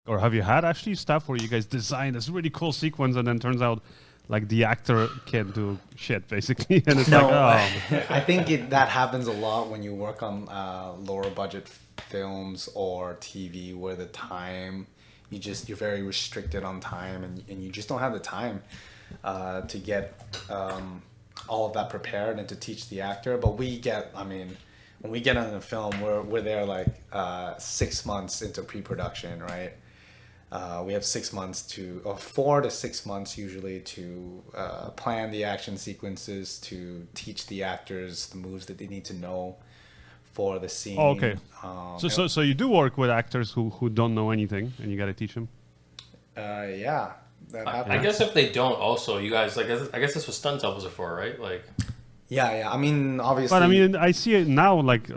Or have you had actually stuff where you guys design this really cool sequence and then turns out like the actor can't do shit basically, and it's No, like, oh, I think that happens a lot when you work on lower budget films or TV, where the time you're very restricted on time, and you just don't have the time to get all of that prepared and to teach the actor. But I mean, when we get on the film, we're there like 6 months into pre-production, right? We have 6 months or 4 to 6 months usually to plan the action sequences, to teach the actors the moves that they need to know for the scene. oh, okay. So you do work with actors who don't know anything, and you got to teach them. Yeah, that happens. I guess if they don't, also you guys like. I guess that's what stunt doubles are for, right? Like. Yeah. I mean, obviously. But I mean, I see it now. Like,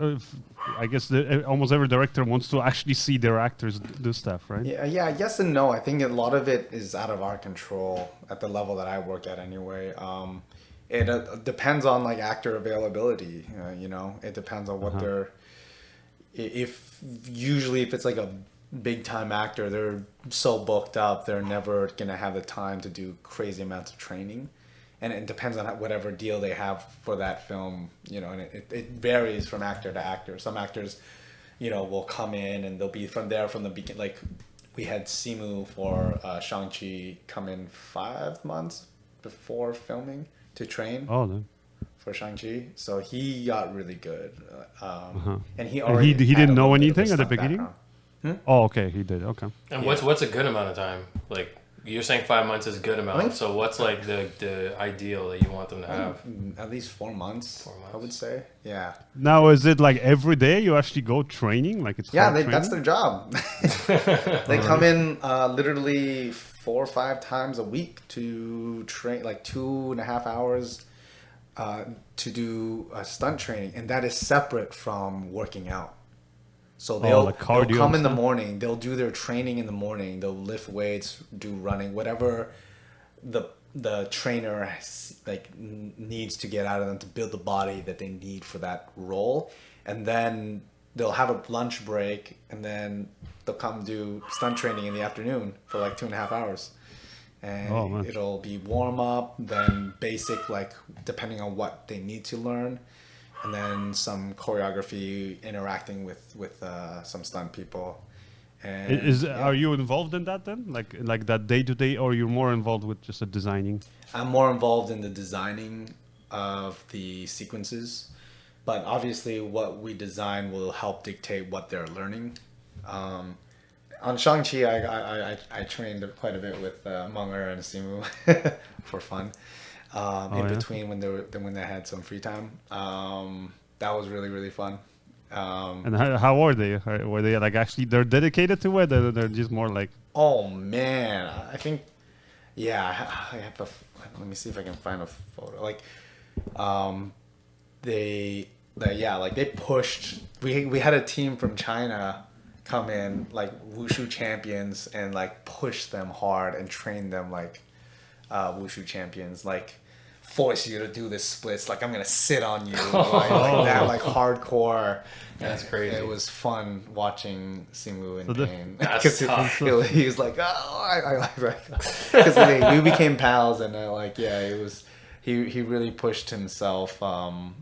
I guess almost every director wants to actually see their actors do stuff, right? Yeah. Yes and no. I think a lot of it is out of our control at the level that I work at, anyway. It depends on like actor availability. You know, it depends on what they're. If it's like a big time actor, they're so booked up, they're never gonna have the time to do crazy amounts of training. And it depends on whatever deal they have for that film, you know, and it varies from actor to actor. Some actors, you know, will come in and they'll be from the beginning. Like we had Simu for Shang Chi come in 5 months before filming to train for Shang Chi. So he got really good, and he didn't know anything at the beginning. Oh, okay, he did. Okay. And what's a good amount of time? Like. You're saying 5 months is a good amount. So what's like the ideal that you want them to have? At least 4 months, I would say. Yeah. Now, is it like every day you actually go training? Like it's that's their job. They come in literally 4 or 5 times a week to train, like 2.5 hours to do stunt training, and that is separate from working out. So they'll come in the morning, they'll do their training in the morning, they'll lift weights, do running, whatever the trainer needs to get out of them to build the body that they need for that role. And then they'll have a lunch break, and then they'll come do stunt training in the afternoon for like 2.5 hours. And it'll be warm up, then basic, like depending on what they need to learn. And then some choreography, interacting with some stunt people. And are you involved in that then? Like that day to day, or you're more involved with just the designing? I'm more involved in the designing of the sequences, but obviously what we design will help dictate what they're learning. On Shang Chi, I trained quite a bit with Meng'er and Simu for fun. Between when they had some free time. That was really, really fun. And how are they? Were they like actually they're dedicated to it? They're just more like. Oh man, I think, yeah. I have let me see if I can find a photo. Like, they pushed. We had a team from China come in, like wushu champions, and like push them hard and train them like wushu champions, like force you to do this splits, like I'm gonna sit on you, like that, like hardcore. That's crazy. It was fun watching Simu in pain because he was like, oh, because we became pals, and it was he really pushed himself on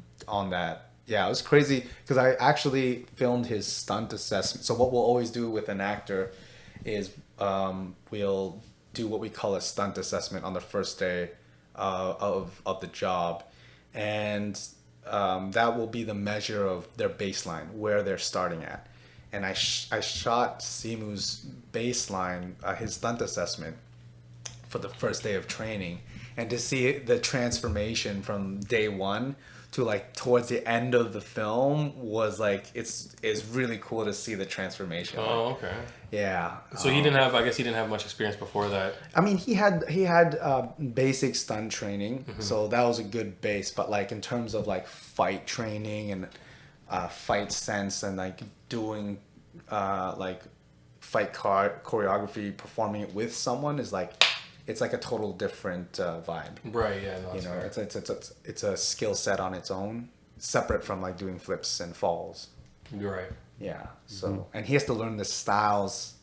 that. Yeah, it was crazy because I actually filmed his stunt assessment. So what we'll always do with an actor is we'll do what we call a stunt assessment on the first day of the job, and that will be the measure of their baseline, where they're starting at. And I shot Simu's baseline, his stunt assessment, for the first day of training, and to see the transformation from day one to like towards the end of the film was like it's really cool to see the transformation. Oh, okay. Yeah. So he didn't have. I guess he didn't have much experience before that. I mean, he had basic stunt training, so that was a good base. But like in terms of like fight training and fight sense and like doing like fight choreography, performing it with someone is like. It's like a total different vibe. Right. Yeah. No, you know, it's a skill set on its own, separate from like doing flips and falls. You're right. Yeah. So and he has to learn the styles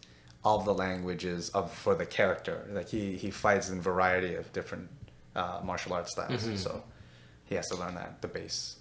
all the languages for the character. Like he fights in variety of different martial arts styles, so he has to learn the base.